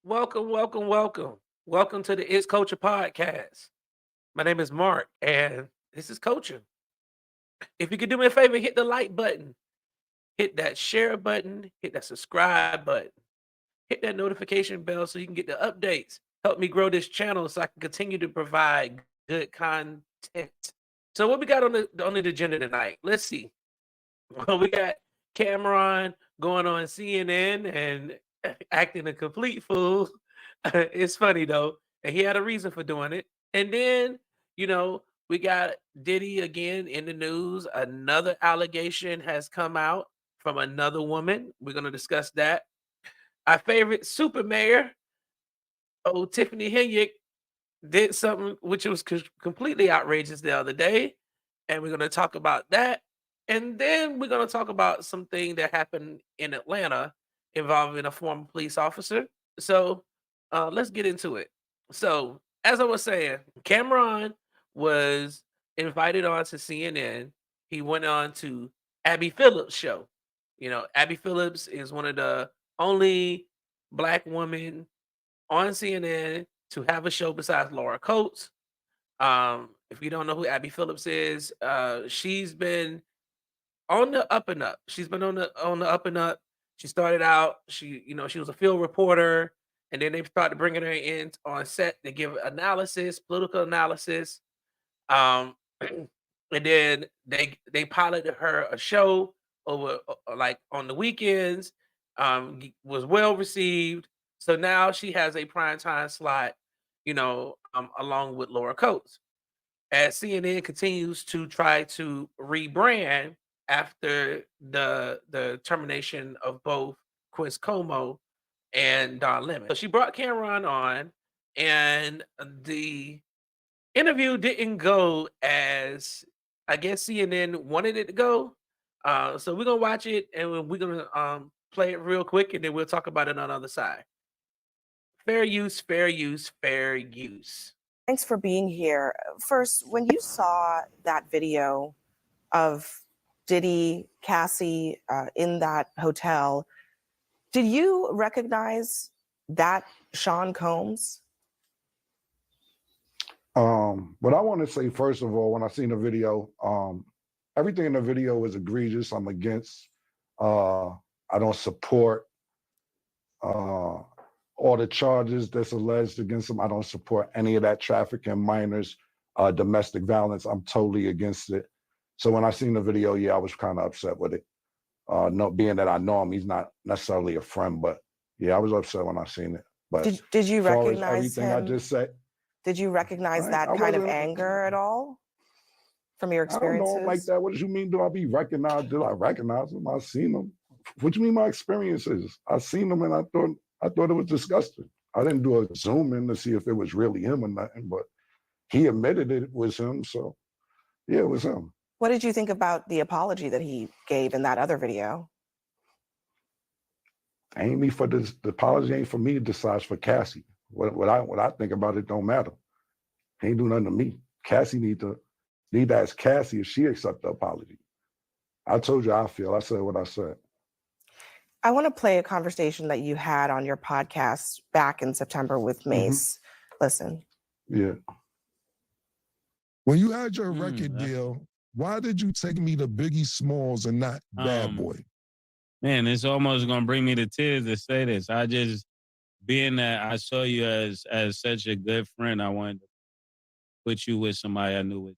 Welcome, welcome, welcome. Welcome to the It's Culture Podcast. My name is Mark, and this is Culture. If you could do me a favor, hit the like button, hit that share button, hit that subscribe button, hit that notification bell so you can get the updates. Help me grow this channel so I can continue to provide good content. So what we got on the agenda tonight? Let's see. Well, we got Cameron going on CNN and acting a complete fool. It's funny though, and he had a reason for doing it. And then, we got Diddy again in the news. Another allegation has come out from another woman. We're going to discuss that. Our favorite super mayor, Tiffany Henyard, did something which was completely outrageous the other day, and we're going to talk about that. And then we're going to talk about something that happened in Atlanta involving a former police officer. So let's get into it. So, as I was saying, Cameron was invited on to CNN. He went on to Abby Phillips' show. Abby Phillips is one of the only Black women on CNN to have a show besides Laura Coates. If you don't know who Abby Phillips is, she's been on the up and up. She's been on the up and up. She started out, she was a field reporter, and then they started bringing her in on set to give analysis, political analysis. Um, and then they piloted her a show over like on the weekends. Was well received. So now she has a primetime slot, along with Laura Coates. As CNN continues to try to rebrand after the termination of both Quiz Como and Don Lemon. So she brought Cameron on, and the interview didn't go as I guess CNN wanted it to go. So we're gonna watch it, and we're gonna play it real quick, and then we'll talk about it on the other side. Fair use, fair use, fair use. Thanks for being here. First, when you saw that video of Diddy, Cassie in that hotel, did you recognize that Sean Combs? What I want to say, first of all, when I seen the video, everything in the video was egregious. I'm against. I don't support all the charges that's alleged against him. I don't support any of that trafficking, minors, domestic violence. I'm totally against it. So when I seen the video, yeah, I was kind of upset with it. Being that I know him, he's not necessarily a friend, but yeah, I was upset when I seen it. But did you recognize everything him? I just said? Did you recognize that kind of anger at all from your experiences? I don't know him like that. What do you mean? Do I be recognized? Did I recognize him? I seen him. What do you mean my experiences? I seen him and I thought it was disgusting. I didn't do a zoom in to see if it was really him or nothing, but he admitted it was him. So yeah, it was him. What did you think about the apology that he gave in that other video? Ain't me for this. The apology ain't for me to decide, for Cassie. What I think about it don't matter. He ain't do nothing to me. Cassie need to ask Cassie if she accept the apology. I told you how I feel. I said what I said. I want to play a conversation that you had on your podcast back in September with Mace. Listen. Yeah. When you had your record deal, why did you take me to Biggie Smalls and not Bad Boy? Man, it's almost gonna bring me to tears to say this. I just, being that I saw you as such a good friend, I wanted to put you with somebody I knew with.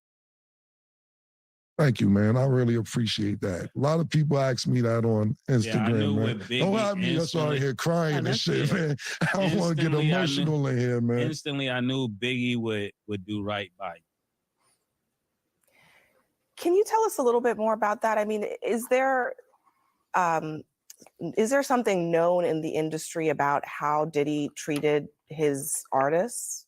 Thank you, man. I really appreciate that. A lot of people ask me that on Instagram, man. Don't have me just out here crying and shit, man. I don't want to get emotional in here, man. Instantly, I knew Biggie would do right by you. Can you tell us a little bit more about that? I mean, is there something known in the industry about how Diddy treated his artists?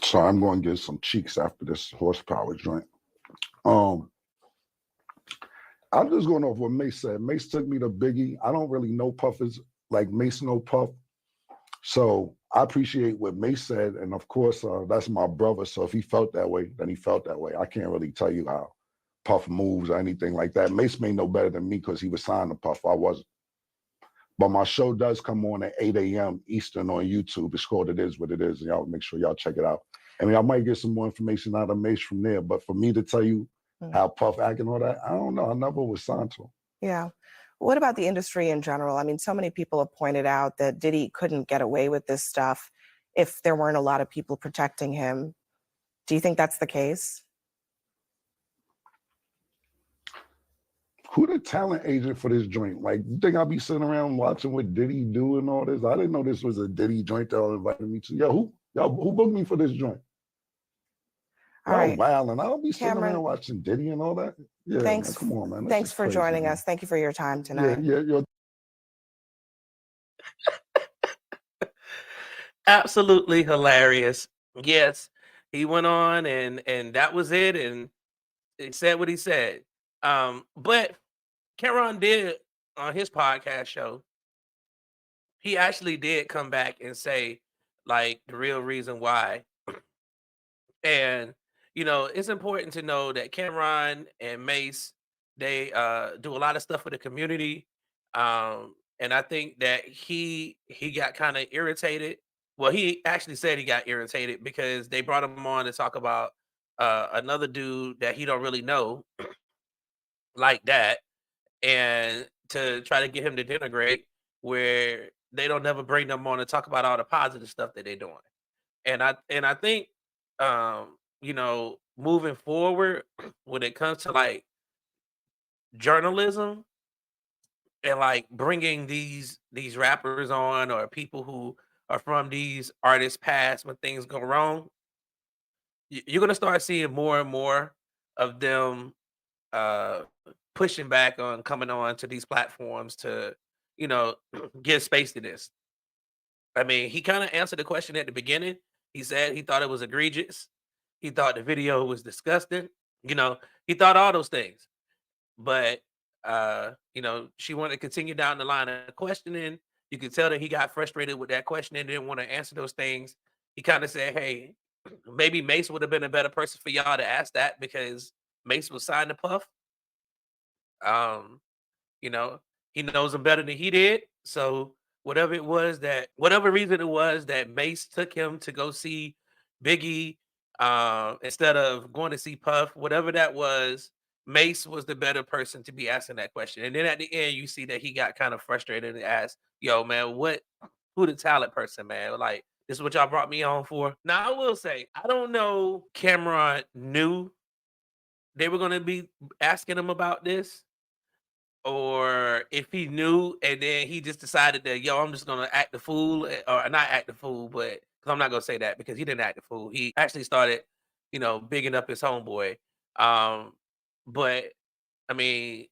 So I'm going to get some cheeks after this horsepower joint. I'm just going off what Mace said. Mace took me to Biggie. I don't really know Puff like Mace know Puff. So I appreciate what Mace said, and of course, that's my brother. So if he felt that way, then he felt that way. I can't really tell you how Puff moves or anything like that. Mace may know better than me because he was signed to Puff. I wasn't. But my show does come on at 8 a.m. Eastern on YouTube. It's called It Is What It Is, and y'all make sure y'all check it out. I mean, I might get some more information out of Mace from there, but for me to tell you how Puff act and all that, I don't know. I never was signed to him. Yeah. What about the industry in general? I mean, so many people have pointed out that Diddy couldn't get away with this stuff if there weren't a lot of people protecting him. Do you think that's the case? Who the talent agent for this joint? Like, you think I'll be sitting around watching what Diddy do and all this? I didn't know this was a Diddy joint that y'all invited me to. Yo, who booked me for this joint? All right. Wow, and I'll be sitting Cameron, around watching Diddy and all that. Yeah, thanks. Man, come on, man. Thanks for joining us. Thank you for your time tonight. Yeah. Absolutely hilarious. Yes, he went on and that was it, and he said what he said. But Cameron did on his podcast show, he actually did come back and say like the real reason why. And it's important to know that Cameron and Mace, they do a lot of stuff for the community. And I think that he got kind of irritated. Well, he actually said he got irritated because they brought him on to talk about another dude that he don't really know like that, and to try to get him to denigrate where they don't never bring them on to talk about all the positive stuff that they're doing. And I think moving forward when it comes to like journalism and like bringing these rappers on or people who are from these artists past when things go wrong, you're going to start seeing more and more of them uh pushing back on coming on to these platforms to give space to this. I mean, he kind of answered the question at the beginning. He said he thought it was egregious. He thought the video was disgusting. He thought all those things. But she wanted to continue down the line of questioning. You could tell that he got frustrated with that question and didn't want to answer those things. He kind of said, hey, maybe Mace would have been a better person for y'all to ask that because Mace was signed to Puff. You know, he knows him better than he did. So whatever reason it was that Mace took him to go see Biggie instead of going to see Puff, whatever that was, Mace was the better person to be asking that question. And then at the end, you see that he got kind of frustrated and asked, yo, man, who the talent person, man? Like, this is what y'all brought me on for. Now, I will say, I don't know Cameron knew they were going to be asking him about this, or if he knew and then he just decided that, yo, I'm just going to act the fool, or not act the fool, but because I'm not going to say that because he didn't act the fool. He actually started, bigging up his homeboy. But I mean,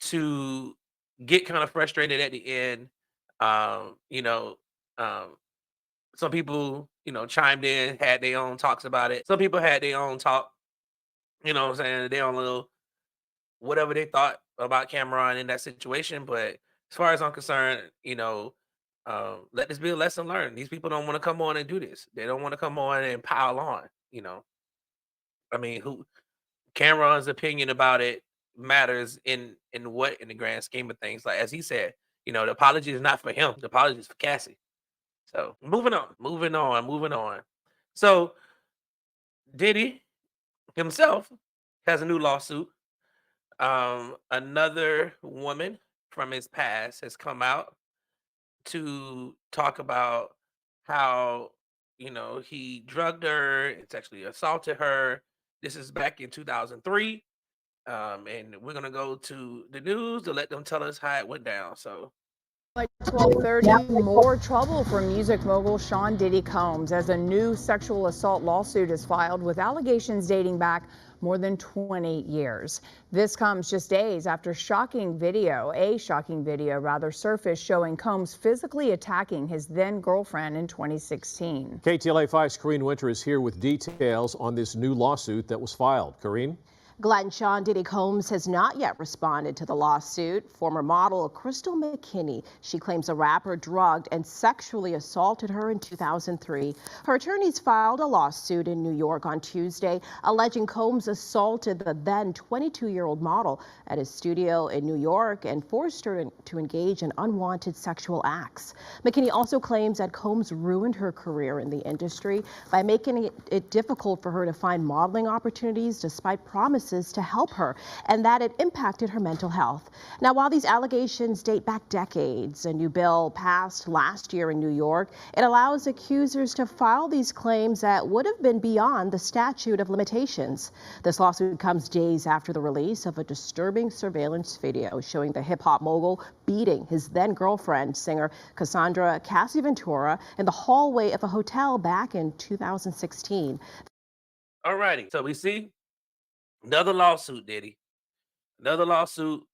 to get kind of frustrated at the end, um, some people, chimed in, had their own talks about it. Some people had their own talk, what I'm saying, their own little whatever they thought about Cameron in that situation. But as far as I'm concerned, let this be a lesson learned. These people don't want to come on and do this. They don't want to come on and pile on, I mean, Cameron's opinion about it matters in the grand scheme of things. Like, as he said, the apology is not for him. The apology is for Cassie. So moving on. So Diddy himself has a new lawsuit. Another woman from his past has come out to talk about how, he drugged her and sexually assaulted her. This is back in 2003. And we're going to go to the news to let them tell us how it went down. So. Like 12:30, more trouble for music mogul Sean Diddy Combs as a new sexual assault lawsuit is filed with allegations dating back more than 20 years. This comes just days after a shocking video surfaced showing Combs physically attacking his then girlfriend in 2016. KTLA 5's Corrine Winter is here with details on this new lawsuit that was filed. Corrine? Glenn Sean Diddy Combs has not yet responded to the lawsuit. Former model Crystal McKinney, she claims a rapper drugged and sexually assaulted her in 2003. Her attorneys filed a lawsuit in New York on Tuesday, alleging Combs assaulted the then 22-year-old model at his studio in New York and forced her to engage in unwanted sexual acts. McKinney also claims that Combs ruined her career in the industry by making it difficult for her to find modeling opportunities despite promises to help her, and that it impacted her mental health. Now, while these allegations date back decades, a new bill passed last year in New York. It allows accusers to file these claims that would have been beyond the statute of limitations. This lawsuit comes days after the release of a disturbing surveillance video showing the hip-hop mogul beating his then-girlfriend, singer Cassandra Cassie Ventura, in the hallway of a hotel back in 2016. All righty. So we see another lawsuit, Diddy. Another lawsuit,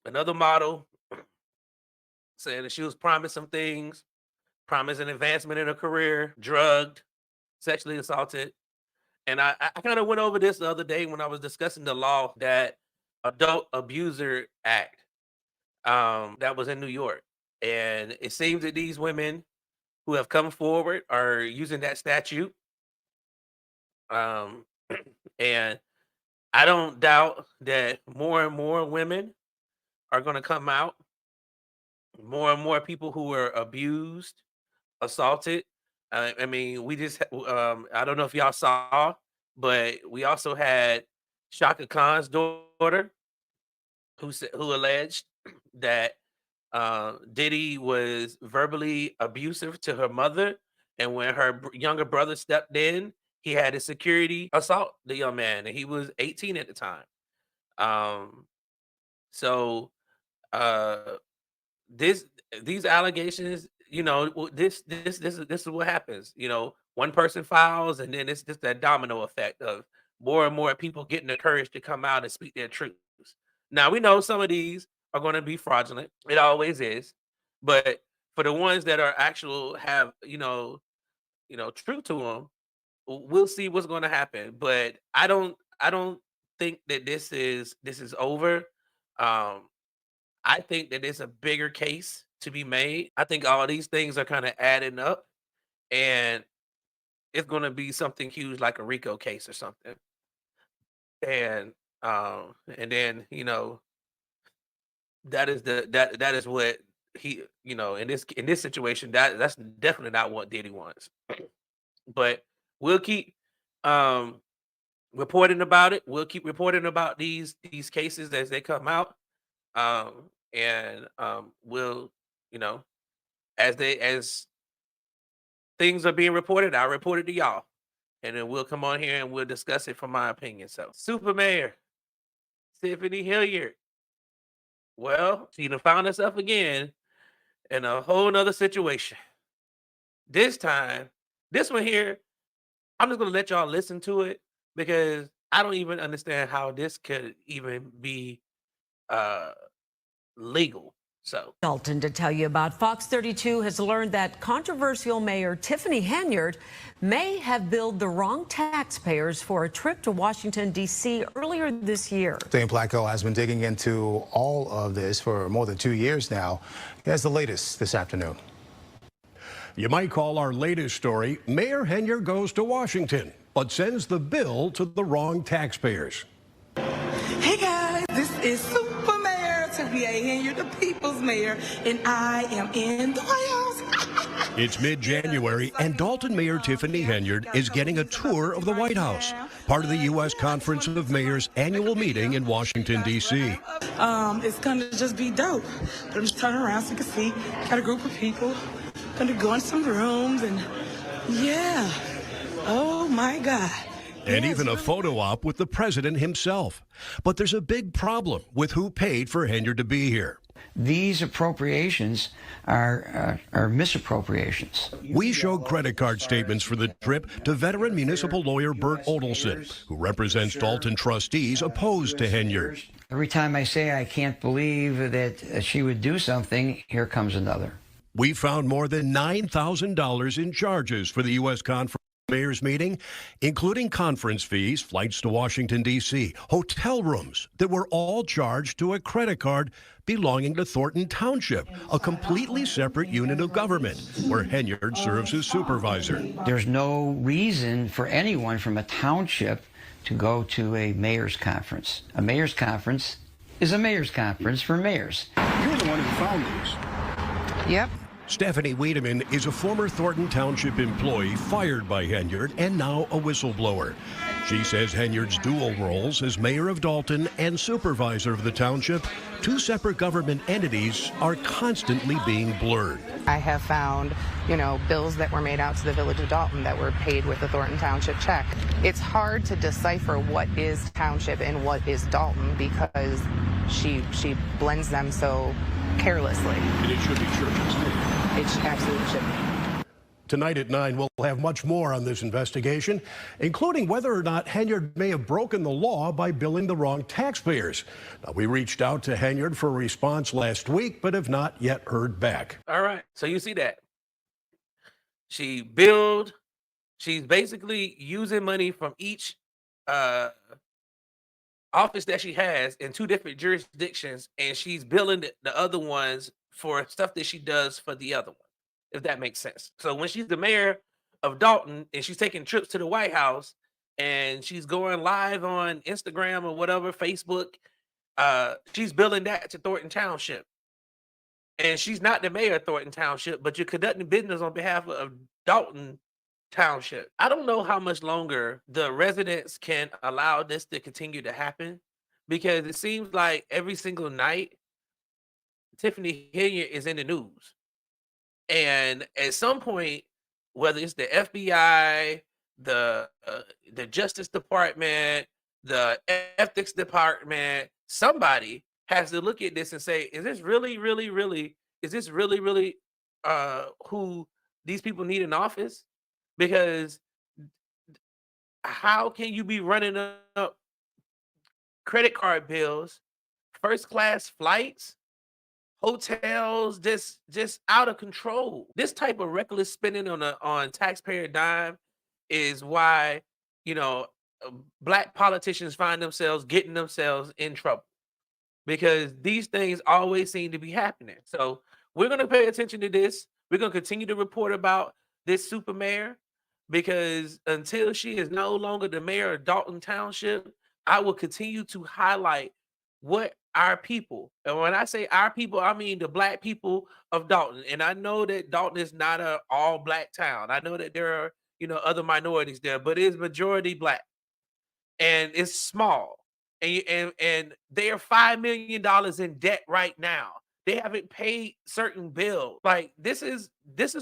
another model saying that she was promised some things, promised an advancement in her career, drugged, sexually assaulted. And I kind of went over this the other day when I was discussing the law, that Adult Abuser Act that was in New York. And it seems that these women who have come forward are using that statute. And I don't doubt that more and more women are going to come out, more and more people who were abused, assaulted. I mean, we just, I don't know if y'all saw, but we also had Shaka Khan's daughter who alleged that Diddy was verbally abusive to her mother. And when her younger brother stepped in, he had a security assault the young man, and he was 18 at the time. So these allegations, this is what happens. One person files, and then it's just that domino effect of more and more people getting the courage to come out and speak their truths. Now we know some of these are going to be fraudulent. It always is, but for the ones that are have truth to them, we'll see what's going to happen. But I don't think that this is over. I think that there's a bigger case to be made. I think all these things are kind of adding up, and it's going to be something huge like a RICO case or something. And then that is what he in this situation, that's definitely not what Diddy wants. But we'll keep reporting about it. We'll keep reporting about these cases as they come out. And we'll, as things are being reported, I'll report it to y'all. And then we'll come on here and we'll discuss it from my opinion. So, Super Mayor Tiffany Henyard. Well, she done found herself again in a whole nother situation. This time, this one here, I'm just gonna let y'all listen to it because I don't even understand how this could even be legal. So, Dolton to tell you about. Fox 32 has learned that controversial Mayor Tiffany Henyard may have billed the wrong taxpayers for a trip to Washington, D.C. earlier this year. Dane Placco has been digging into all of this for more than 2 years now. He has the latest this afternoon. You might call our latest story, Mayor Henyard goes to Washington, but sends the bill to the wrong taxpayers. Hey guys, this is Super Mayor Tiffany Henyard, the people's mayor, and I am in the White House. It's mid-January, and Dolton Mayor Tiffany Henyard is getting a tour of the White House, part of the U.S. Conference of Mayors annual meeting in Washington, D.C. It's gonna just be dope. But I'm just turning around so you can see, got a group of people, gonna go in some rooms, and yeah, oh my God. And even a photo op with the president himself. But there's a big problem with who paid for Henyard to be here. These appropriations are misappropriations. We showed credit card statements for the trip to veteran municipal lawyer Bert Odelson, who represents Dolton trustees opposed to Henyard. Every time I say I can't believe that she would do something, here comes another. We found more than $9,000 in charges for the U.S. Conference. mayor's meeting, including conference fees, flights to Washington, D.C., hotel rooms that were all charged to a credit card belonging to Thornton Township, a completely separate unit of government where Henyard serves as supervisor. There's no reason for anyone from a township to go to a mayor's conference. A mayor's conference is a mayor's conference for mayors. You're the one who found these. Yep. Stephanie Wiedemann is a former Thornton Township employee fired by Henyard and now a whistleblower. She says Henyard's dual roles as mayor of Dolton and supervisor of the township, two separate government entities, are constantly being blurred. I have found, bills that were made out to the village of Dolton that were paid with the Thornton Township check. It's hard to decipher what is township and what is Dolton because she blends them so carelessly. And it should be churches too. It absolutely should be. Tonight at 9, we'll have much more on this investigation, including whether or not Henyard may have broken the law by billing the wrong taxpayers. Now, we reached out to Henyard for a response last week, but have not yet heard back. All right. So you see that. She's basically using money from each office that she has in two different jurisdictions, and she's billing the other ones for stuff that she does for the other one, if that makes sense. So when she's the mayor of Dolton and she's taking trips to the White House and she's going live on Instagram or whatever, Facebook, she's billing that to Thornton Township. And she's not the mayor of Thornton Township, but you're conducting business on behalf of Dolton Township. I don't know how much longer the residents can allow this to continue to happen, because it seems like every single night Tiffany Henyard is in the news. And at some point, whether it's the FBI, the Justice Department, the Ethics Department, somebody has to look at this and say, is this really who these people need in office? Because how can you be running up credit card bills, first class flights, hotels, just out of control? This type of reckless spending on taxpayer dime is why black politicians find themselves getting themselves in trouble, because these things always seem to be happening. So we're going to pay attention to this. We're going to continue to report about this super mayor, because until she is no longer the mayor of Dolton Township, I will continue to highlight what our people, and when I say our people, I mean the black people of Dolton. And I know that Dolton is not an all black town. I know that there are, other minorities there, but it is majority black and it's small. And they are $5 million in debt right now. They haven't paid certain bills. Like this is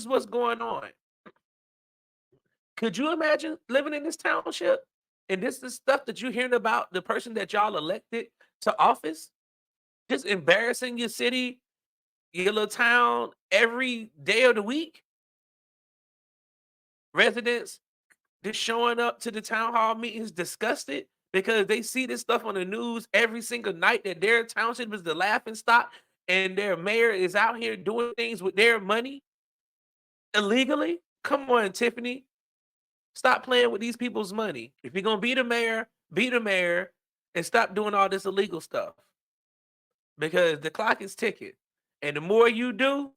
what's going on. Could you imagine living in this township and this is stuff that you're hearing about the person that y'all elected to office? Just embarrassing your city, your little town every day of the week. Residents just showing up to the town hall meetings disgusted because they see this stuff on the news every single night that their township is the laughing stock and their mayor is out here doing things with their money illegally. Come on, Tiffany. Stop playing with these people's money. If you're going to be the mayor and stop doing all this illegal stuff, because the clock is ticking. And the more you do,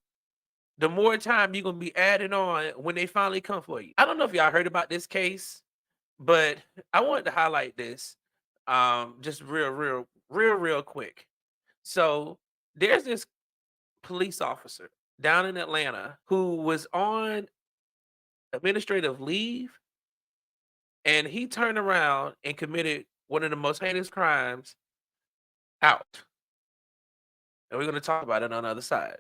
the more time you're going to be adding on when they finally come for you. I don't know if y'all heard about this case, but I wanted to highlight this just real quick. So there's this police officer down in Atlanta who was on administrative leave, and he turned around and committed one of the most heinous crimes out. And we're going to talk about it on the other side.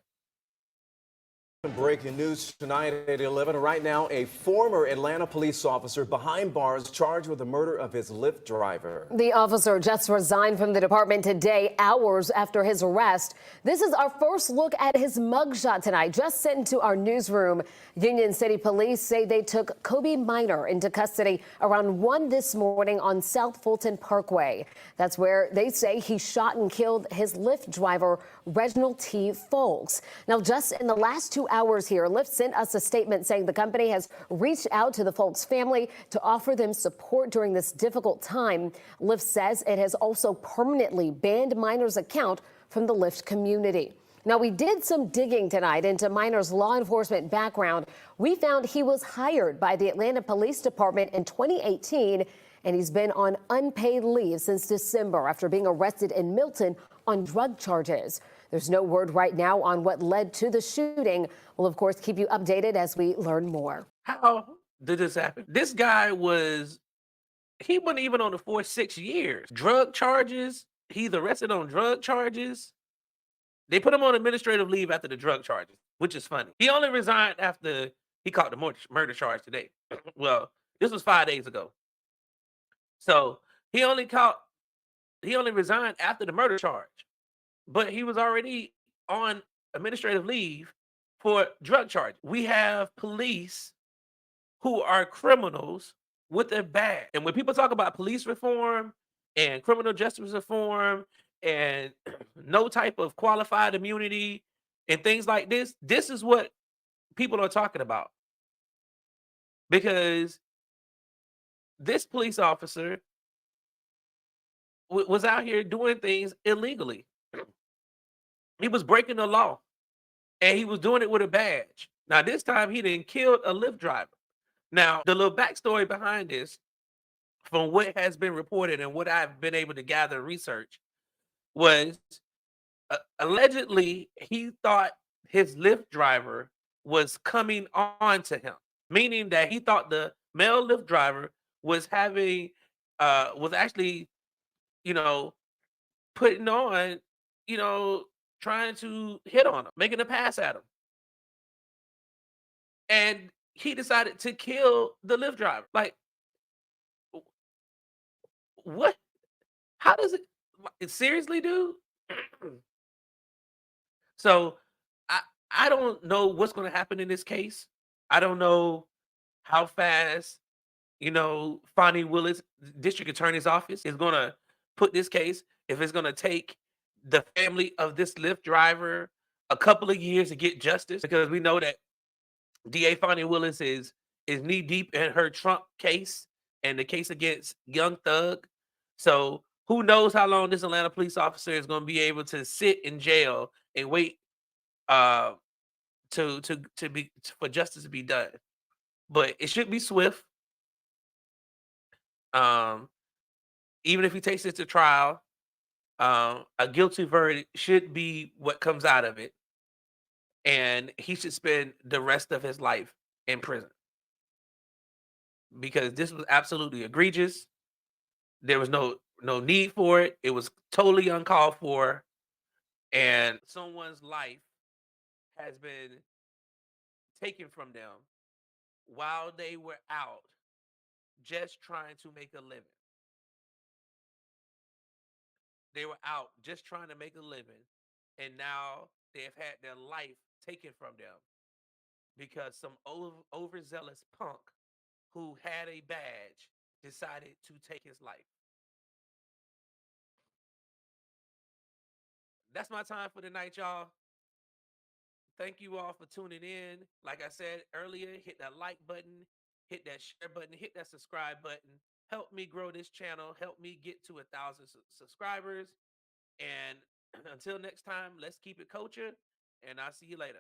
Breaking news tonight at 11. Right now, a former Atlanta police officer behind bars charged with the murder of his Lyft driver. The officer just resigned from the department today, hours after his arrest. This is our first look at his mugshot tonight, just sent into our newsroom. Union City Police say they took Kobe Minor into custody around 1 this morning on South Fulton Parkway. That's where they say he shot and killed his Lyft driver, Reginald T. Folks. Now, just in the last 2 hours here, Lyft sent us a statement saying the company has reached out to the folks' family to offer them support during this difficult time. Lyft says it has also permanently banned Minor's account from the Lyft community. Now, we did some digging tonight into Minor's law enforcement background. We found he was hired by the Atlanta Police Department in 2018, and he's been on unpaid leave since December after being arrested in Milton on drug charges. There's no word right now on what led to the shooting. We'll, of course, keep you updated as we learn more. How did this happen? This guy he wasn't even on the force 6 years. Drug charges. He's arrested on drug charges. They put him on administrative leave after the drug charges, which is funny. He only resigned after he caught the murder charge today. Well, this was 5 days ago. So he only resigned after the murder charge, but he was already on administrative leave for drug charge. We have police who are criminals with a badge. And when people talk about police reform and criminal justice reform and no type of qualified immunity and things like this, this is what people are talking about. Because this police officer was out here doing things illegally. He was breaking the law, and he was doing it with a badge. Now, this time he didn't kill a Lyft driver. Now, the little backstory behind this, from what has been reported and what I've been able to gather and research, was allegedly he thought his Lyft driver was coming on to him, meaning that he thought the male Lyft driver was actually, putting on, trying to hit on him, making a pass at him. And he decided to kill the Lyft driver. Like, what? How does it seriously, dude? So I don't know what's going to happen in this case. I don't know how fast, Fonnie Willis, District Attorney's Office, is going to put this case. If it's going to take the family of this Lyft driver a couple of years to get justice, because we know that DA Fonnie Willis is knee deep in her Trump case and the case against Young Thug. So who knows how long this Atlanta police officer is going to be able to sit in jail and wait for justice to be done. But it should be swift. Even if he takes it to trial, a guilty verdict should be what comes out of it, and he should spend the rest of his life in prison, because this was absolutely egregious. There was no need for it. It was totally uncalled for, and someone's life has been taken from them while they were out just trying to make a living. They were out just trying to make a living, and now they've had their life taken from them because some overzealous punk who had a badge decided to take his life. That's my time for tonight, y'all. Thank you all for tuning in. Like I said earlier, hit that like button, hit that share button, hit that subscribe button. Help me grow this channel. Help me get to 1,000 subscribers. And until next time, let's keep it culture, and I'll see you later.